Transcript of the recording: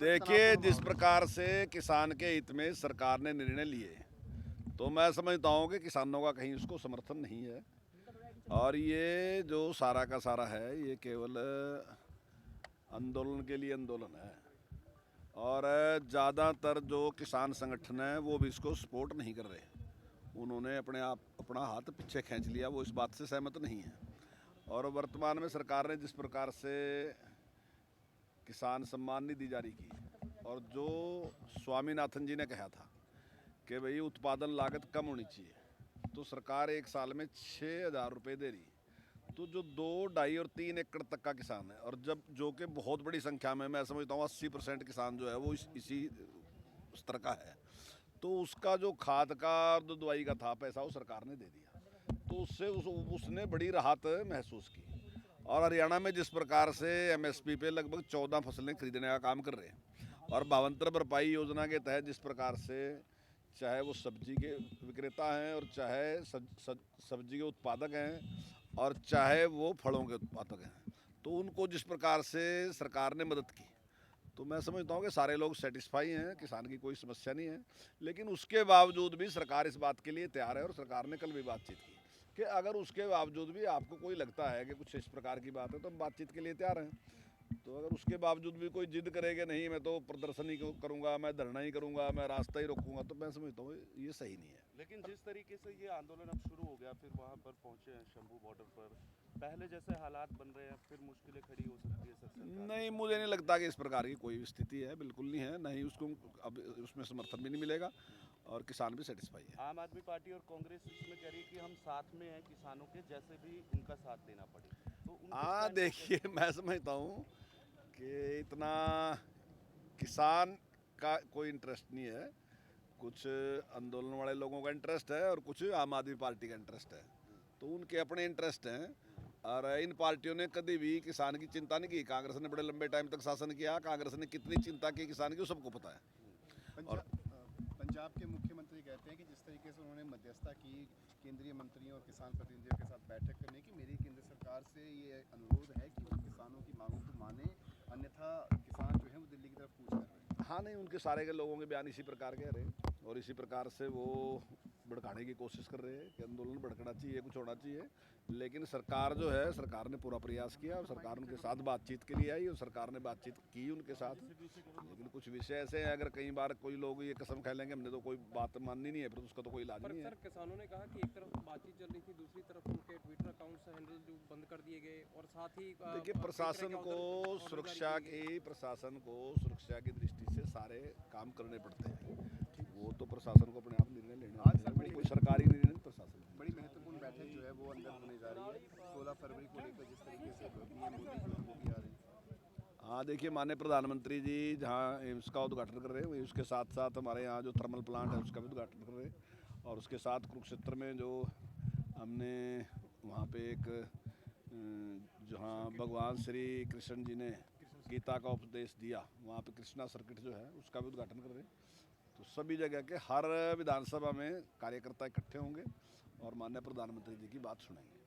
देखिए, जिस प्रकार से किसान के हित में सरकार ने निर्णय लिए, तो मैं समझता हूँ कि किसानों का कहीं उसको समर्थन नहीं है। और ये जो सारा का सारा है, ये केवल आंदोलन के लिए आंदोलन है। और ज़्यादातर जो किसान संगठन है वो भी इसको सपोर्ट नहीं कर रहे। उन्होंने अपना हाथ पीछे खींच लिया, वो इस बात से सहमत नहीं है। और वर्तमान में सरकार ने जिस प्रकार से किसान सम्मान निधि जारी की, और जो स्वामीनाथन जी ने कहा था कि भाई उत्पादन लागत कम होनी चाहिए, तो सरकार एक साल में 6,000 रुपये दे रही। तो जो 2, 2.5 और 3 एकड़ तक का किसान है, और जब जो कि बहुत बड़ी संख्या में, मैं समझता हूँ 80% किसान जो है वो इसी स्तर का है, तो उसका जो खाद का और जो दवाई का था पैसा वो सरकार ने दे दिया। तो उससे उसने बड़ी राहत महसूस की। और हरियाणा में जिस प्रकार से एमएसपी पे लगभग 14 फसलें खरीदने का काम कर रहे हैं, और भावांतर भरपाई योजना के तहत जिस प्रकार से चाहे वो सब्जी के विक्रेता हैं, और चाहे सब्जी के उत्पादक हैं, और चाहे वो फलों के उत्पादक हैं, तो उनको जिस प्रकार से सरकार ने मदद की, तो मैं समझता हूँ कि सारे लोग सेटिस्फाई हैं, किसान की कोई समस्या नहीं है। लेकिन उसके बावजूद भी सरकार इस बात के लिए तैयार है, और सरकार ने कल भी बातचीत की कि अगर उसके बावजूद भी आपको कोई लगता है कि कुछ इस प्रकार की बात है, तो हम बातचीत के लिए तैयार हैं। तो अगर उसके बावजूद भी कोई जिद करेगा, नहीं मैं तो प्रदर्शन ही करूंगा, मैं धरना ही करूंगा, मैं रास्ता ही रोकूंगा, तो मैं समझता हूँ ये सही नहीं है। लेकिन जिस तरीके से ये आंदोलन अब शुरू हो गया, फिर वहाँ पर पहुँचे हैं शंभू बॉर्डर पर, पहले जैसे हालात बन रहे हैं, फिर मुश्किलें खड़ी हो सकती है सर सरकार नहीं, की। मुझे नहीं लगता कि इस प्रकार की कोई स्थिति है, बिल्कुल नहीं है, नहीं उसको अब उसमें समर्थन भी नहीं मिलेगा, और किसान भी सेटिस्फाई है। आम आदमी पार्टी और कांग्रेस इसमें कह रही है कि हम साथ में हैं किसानों के, जैसे भी उनका साथ देना पड़े, तो उनके हाँ, स्टैंड को देखिए, कैसे मैं समझता हूँ कि इतना किसान का कोई इंटरेस्ट नहीं है। कुछ आंदोलन वाले लोगों का इंटरेस्ट है, और कुछ आम आदमी पार्टी का इंटरेस्ट है, तो उनके अपने इंटरेस्ट हैं। और इन पार्टियों ने कभी भी किसान की चिंता नहीं की। कांग्रेस ने बड़े लंबे टाइम तक शासन किया, कांग्रेस ने कितनी चिंता की किसान की, वो सबको पता है। और पंजाब के मुख्यमंत्री कहते हैं कि जिस तरीके से उन्होंने मध्यस्थता की केंद्रीय मंत्रियों और किसान प्रतिनिधियों के साथ बैठक करने की, मेरी केंद्र सरकार से ये अनुरोध है कि वो किसानों की मांगों को माने, अन्यथा किसान जो है वो दिल्ली की तरफ कूच कर रहे हैं। हाँ, नहीं, उनके सारे के लोगों के बयान इसी प्रकार के रहे, और इसी प्रकार से वो भड़काने की कोशिश कर रहे हैं कि आंदोलन भड़कना चाहिए, कुछ होना चाहिए। लेकिन सरकार जो है, सरकार ने पूरा प्रयास किया, और सरकार उनके साथ बातचीत के लिए आई, और सरकार ने बातचीत की उनके साथ। लेकिन कुछ विषय ऐसे हैं, अगर कई बार कोई लोग ये कसम खा लेंगे हमने तो कोई बात माननी नहीं है, फिर उसका तो कोई इलाज पर नहीं है। सर, किसानों ने कहा कि एक तरफ बातचीत चल रही थी, दूसरी तरफ उनके ट्विटर अकाउंट्स हैंडल जो बंद कर दिए गए, और साथ ही देखिए, कई तरह के प्रशासन को सुरक्षा की दृष्टि से सारे काम करने पड़ते हैं। वो तो प्रशासन को अपने आप निर्णय लेने होते हैं, वो कोई सरकारी निर्णय नहीं, प्रशासन का। बड़ी महत्वपूर्ण बैठक जो है वो अंदर होने जा रही है 16 फरवरी को लेकर, जिस तरीके से पीएम मोदी जो है वो भी आ रहे हैं। हाँ, देखिए, माननीय प्रधानमंत्री जी जहाँ एम्स का उद्घाटन कर रहे हैं, वहीं उसके साथ साथ हमारे यहाँ जो थर्मल प्लांट है उसका भी उद्घाटन कर रहे हैं। और उसके साथ कुरुक्षेत्र में जो हमने वहाँ पे एक जहाँ भगवान श्री कृष्ण जी ने गीता का उपदेश दिया, वहाँ पे कृष्णा सर्किट जो है उसका भी उद्घाटन कर रहे हैं। तो सभी जगह के हर विधानसभा में कार्यकर्ता इकट्ठे होंगे, और माननीय प्रधानमंत्री जी की बात सुनेंगे।